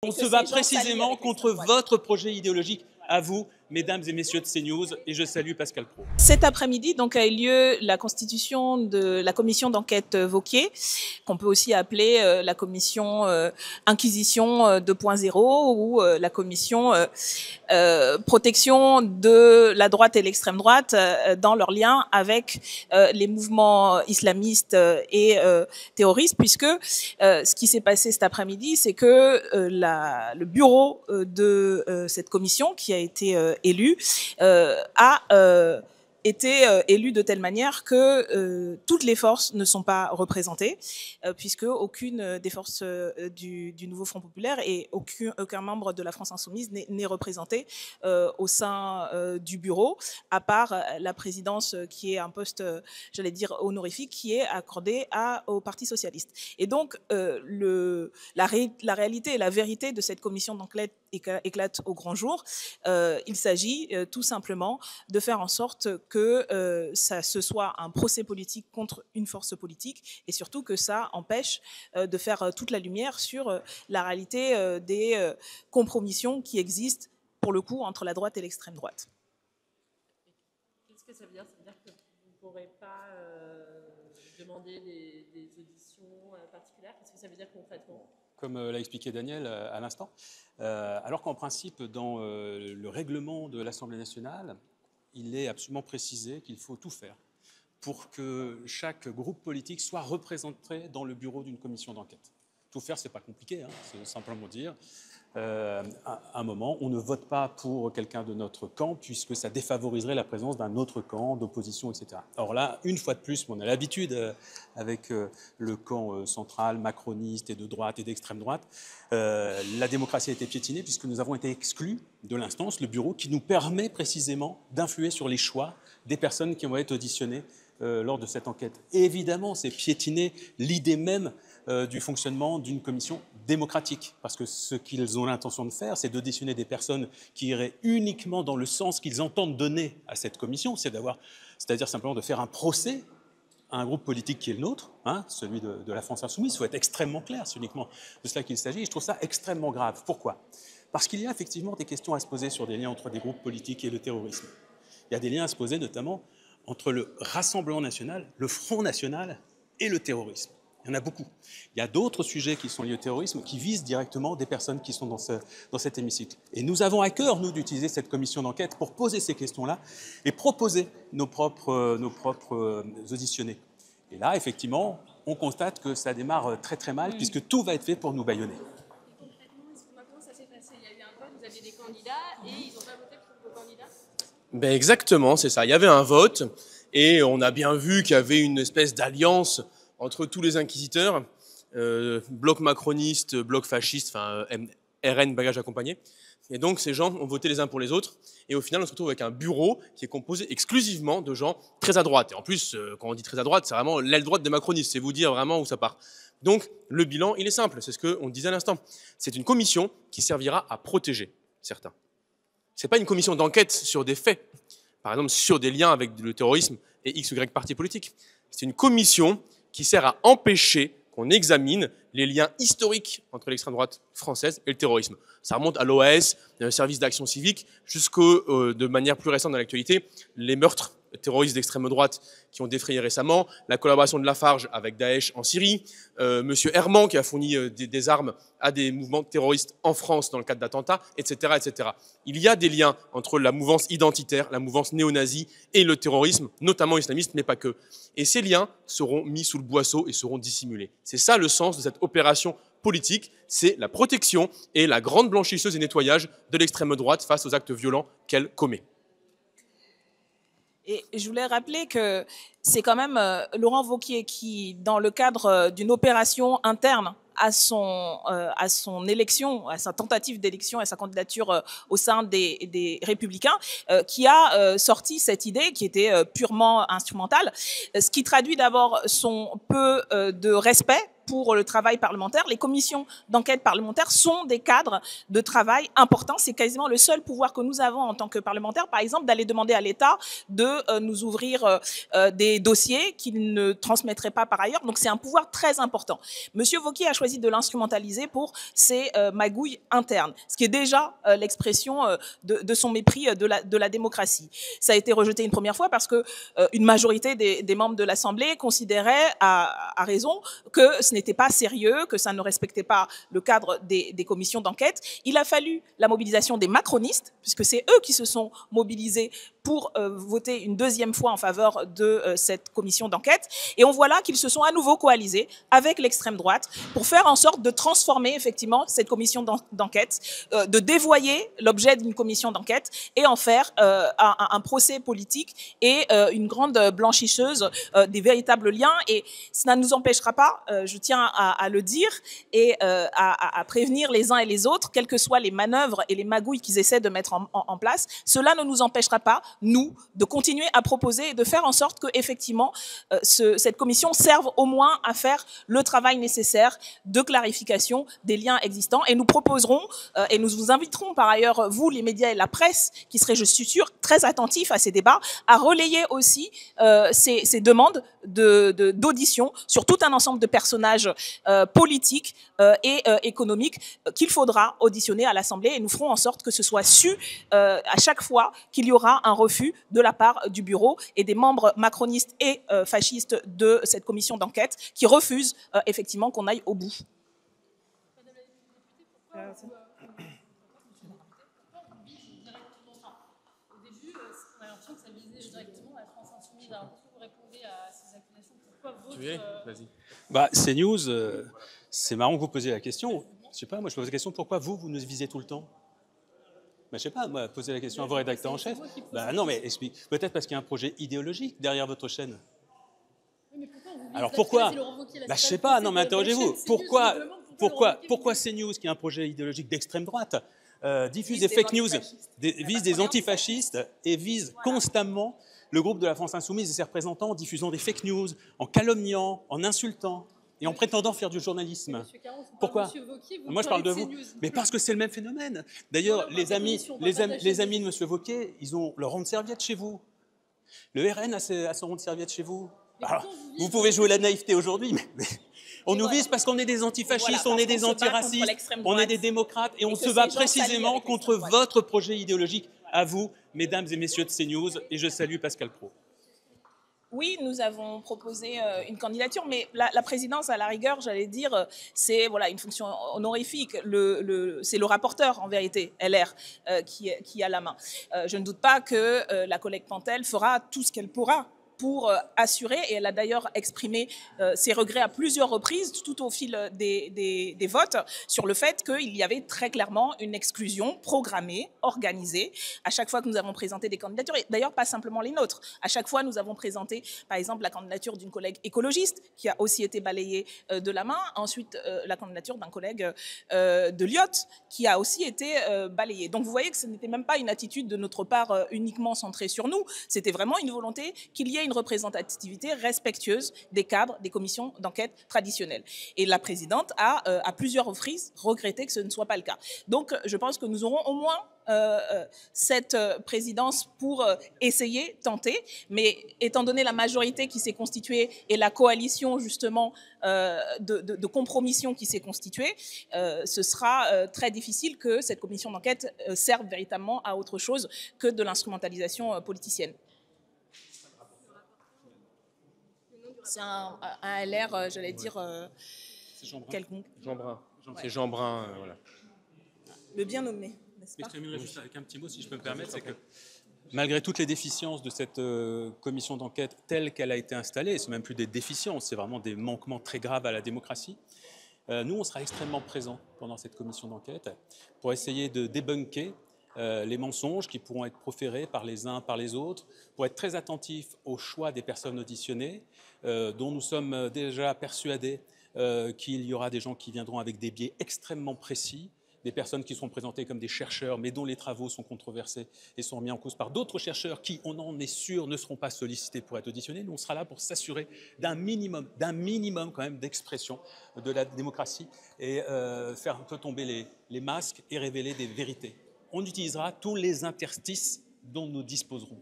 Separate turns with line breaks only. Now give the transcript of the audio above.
On se bat précisément contre votre projet idéologique, à vous, mesdames et messieurs de CNews, et je salue Pascal Praud.
Cet après-midi, donc, a eu lieu la constitution de la commission d'enquête Wauquiez, qu'on peut aussi appeler la commission Inquisition 2.0 ou la commission protection de la droite et l'extrême droite dans leur lien avec les mouvements islamistes et terroristes, puisque ce qui s'est passé cet après-midi, c'est que le bureau de cette commission qui a été élu a été élu de telle manière que toutes les forces ne sont pas représentées, puisque aucune des forces du nouveau Front populaire et aucun membre de la France insoumise n'est représenté au sein du bureau, à part la présidence qui est un poste, j'allais dire, honorifique, qui est accordé au Parti socialiste. Et donc, la réalité et la vérité de cette commission d'enquête éclate au grand jour. Il s'agit tout simplement de faire en sorte que ce soit un procès politique contre une force politique et surtout que ça empêche de faire toute la lumière sur la réalité des compromissions qui existent pour le coup entre la droite et l'extrême droite.
Qu'est-ce que ça veut dire? Ça veut dire que vous ne pourrez pas demander des auditions particulières? Qu'est-ce que ça veut dire concrètement?
Comme l'a expliqué Daniel à l'instant, alors qu'en principe, dans le règlement de l'Assemblée nationale, il est absolument précisé qu'il faut tout faire pour que chaque groupe politique soit représenté dans le bureau d'une commission d'enquête. Tout faire, c'est pas compliqué, hein, c'est simplement dire à un moment, on ne vote pas pour quelqu'un de notre camp puisque ça défavoriserait la présence d'un autre camp d'opposition, etc. Or là, une fois de plus, on a l'habitude avec le camp central, macroniste et de droite et d'extrême droite, la démocratie a été piétinée puisque nous avons été exclus de l'instance, le bureau, qui nous permet précisément d'influer sur les choix des personnes qui vont être auditionnées lors de cette enquête. Et évidemment, c'est piétiner l'idée même du fonctionnement d'une commission démocratique. Parce que ce qu'ils ont l'intention de faire, c'est d'auditionner des personnes qui iraient uniquement dans le sens qu'ils entendent donner à cette commission, c'est-à-dire simplement de faire un procès à un groupe politique qui est le nôtre, hein, celui de la France insoumise. Il faut être extrêmement clair, c'est uniquement de cela qu'il s'agit. Et je trouve ça extrêmement grave. Pourquoi? Parce qu'il y a effectivement des questions à se poser sur des liens entre des groupes politiques et le terrorisme. Il y a des liens à se poser notamment entre le Rassemblement national, le Front national et le terrorisme. Il y en a beaucoup. Il y a d'autres sujets qui sont liés au terrorisme qui visent directement des personnes qui sont dans cet hémicycle. Et nous avons à cœur, nous, d'utiliser cette commission d'enquête pour poser ces questions-là et proposer nos propres auditionnés. Et là, effectivement, on constate que ça démarre très très mal puisque tout va être fait pour nous bâillonner.
Et concrètement, comment ça s'est passé? Il y a eu un vote, vous aviez des candidats et ils n'ont pas voté pour vos candidats?
Ben exactement, c'est ça. Il y avait un vote et on a bien vu qu'il y avait une espèce d'alliance entre tous les inquisiteurs, bloc macroniste, bloc fasciste, enfin RN, bagage accompagné. Et donc ces gens ont voté les uns pour les autres. Et au final, on se retrouve avec un bureau qui est composé exclusivement de gens très à droite. Et en plus, quand on dit très à droite, c'est vraiment l'aile droite des macronistes. C'est vous dire vraiment où ça part. Donc le bilan, il est simple. C'est ce qu'on disait à l'instant. C'est une commission qui servira à protéger certains. C'est pas une commission d'enquête sur des faits, par exemple sur des liens avec le terrorisme et X ou Y parti politique. C'est une commission qui sert à empêcher qu'on examine les liens historiques entre l'extrême droite française et le terrorisme. Ça remonte à l'OAS, le service d'action civique, jusqu'au, de manière plus récente dans l'actualité, les meurtres terroristes d'extrême droite qui ont défrayé récemment, la collaboration de Lafarge avec Daesh en Syrie, Monsieur Herman qui a fourni des armes à des mouvements terroristes en France dans le cadre d'attentats, etc., etc. Il y a des liens entre la mouvance identitaire, la mouvance néo-nazie et le terrorisme, notamment islamiste, mais pas que. Et ces liens seront mis sous le boisseau et seront dissimulés. C'est ça le sens de cette opération politique, c'est la protection et la grande blanchisseuse et nettoyage de l'extrême droite face aux actes violents qu'elle commet.
Et je voulais rappeler que c'est quand même Laurent Wauquiez qui, dans le cadre d'une opération interne à son élection, à sa tentative d'élection et sa candidature au sein des Républicains, qui a sorti cette idée qui était purement instrumentale, ce qui traduit d'abord son peu de respect pour le travail parlementaire. Les commissions d'enquête parlementaire sont des cadres de travail importants. C'est quasiment le seul pouvoir que nous avons en tant que parlementaires, par exemple, d'aller demander à l'État de nous ouvrir des dossiers qu'il ne transmettrait pas par ailleurs. Donc c'est un pouvoir très important. Monsieur Wauquiez a choisi de l'instrumentaliser pour ses magouilles internes, ce qui est déjà l'expression de son mépris de la démocratie. Ça a été rejeté une première fois parce que une majorité des membres de l'Assemblée considérait à raison que ce n'était pas sérieux, que ça ne respectait pas le cadre des commissions d'enquête. Il a fallu la mobilisation des macronistes, puisque c'est eux qui se sont mobilisés pour voter une deuxième fois en faveur de cette commission d'enquête. Et on voit là qu'ils se sont à nouveau coalisés avec l'extrême droite pour faire en sorte de transformer effectivement cette commission d'enquête, de dévoyer l'objet d'une commission d'enquête et en faire un procès politique et une grande blanchisseuse des véritables liens. Et cela ne nous empêchera pas, je tiens à le dire et à prévenir les uns et les autres, quelles que soient les manœuvres et les magouilles qu'ils essaient de mettre en place, cela ne nous empêchera pas, nous, de continuer à proposer et de faire en sorte que effectivement cette commission serve au moins à faire le travail nécessaire de clarification des liens existants. Et nous proposerons, et nous vous inviterons par ailleurs, vous, les médias et la presse, qui seraient, je suis sûre, très attentifs à ces débats, à relayer aussi ces demandes d'audition sur tout un ensemble de personnages politiques et économiques qu'il faudra auditionner à l'Assemblée. Et nous ferons en sorte que ce soit su à chaque fois qu'il y aura un refus de la part du bureau et des membres macronistes et fascistes de cette commission d'enquête qui refusent effectivement qu'on aille au bout.
Madame la députée, pourquoi au début, on a l'impression que ça visait directement la France Insoumise. Alors, est-ce que vous répondez à ces accusations? Pourquoi votre...
Vas-y. Bah, CNews, c'est marrant que vous posiez la question. Je sais pas, moi je pose la question, pourquoi vous nous visez tout le temps? Bah, je sais pas, moi, poser la question à vos rédacteurs en chef. Bah non, mais explique. Peut-être parce qu'il y a un projet idéologique derrière votre chaîne.
Oui, mais pourquoi on vous vise?
Alors pourquoi?
Bah,
je sais pas, non mais interrogez-vous. Pourquoi CNews, qui a un projet idéologique d'extrême droite, diffuse des fake news, vise des antifascistes et vise constamment le groupe de la France Insoumise et ses représentants en diffusant des fake news, en calomniant, en insultant et en prétendant faire du journalisme? Pourquoi? Moi, je parle de vous. Mais parce que c'est le même phénomène. D'ailleurs, les amis de M. Wauquiez, ils ont leur rond de serviette chez vous. Le RN a son rond de serviette chez vous. Alors, vous pouvez jouer la naïveté aujourd'hui, mais on nous vise parce qu'on est des antifascistes, on est des antiracistes, on est des démocrates et on se bat précisément contre votre projet idéologique à vous, mesdames et messieurs de CNews, et je salue Pascal Praud.
Oui, nous avons proposé une candidature, mais la présidence, à la rigueur, j'allais dire, c'est voilà, une fonction honorifique. C'est le rapporteur, en vérité, LR, qui a la main. Je ne doute pas que la collègue Pantel fera tout ce qu'elle pourra pour assurer, et elle a d'ailleurs exprimé ses regrets à plusieurs reprises tout au fil des votes sur le fait qu'il y avait très clairement une exclusion programmée, organisée, à chaque fois que nous avons présenté des candidatures, et d'ailleurs pas simplement les nôtres. À chaque fois, nous avons présenté, par exemple, la candidature d'une collègue écologiste qui a aussi été balayée de la main, ensuite la candidature d'un collègue de Lyotte qui a aussi été balayée. Donc vous voyez que ce n'était même pas une attitude de notre part uniquement centrée sur nous, c'était vraiment une volonté qu'il y ait une représentativité respectueuse des cadres des commissions d'enquête traditionnelles. Et la présidente a, à plusieurs reprises, regretté que ce ne soit pas le cas. Donc, je pense que nous aurons au moins cette présidence pour essayer, tenter, mais étant donné la majorité qui s'est constituée et la coalition, justement, de compromission qui s'est constituée, ce sera très difficile que cette commission d'enquête serve véritablement à autre chose que de l'instrumentalisation politicienne. C'est un LR, j'allais dire, quelconque.
Jean Brun. C'est Jean Brun, voilà.
Le bien nommé, n'est-ce pas?
Je terminerai juste avec un petit mot, si je peux me permettre, c'est que malgré toutes les déficiences de cette commission d'enquête telle qu'elle a été installée, et ce n'est même plus des déficiences, c'est vraiment des manquements très graves à la démocratie, nous, on sera extrêmement présents pendant cette commission d'enquête pour essayer de débunker les mensonges qui pourront être proférés par les uns, par les autres, pour être très attentifs au choix des personnes auditionnées, dont nous sommes déjà persuadés qu'il y aura des gens qui viendront avec des biais extrêmement précis, des personnes qui seront présentées comme des chercheurs, mais dont les travaux sont controversés et sont mis en cause par d'autres chercheurs qui, on en est sûr, ne seront pas sollicités pour être auditionnés. Nous, on sera là pour s'assurer d'un minimum quand même d'expression de la démocratie et faire un peu tomber les masques et révéler des vérités. On utilisera tous les interstices dont nous disposerons.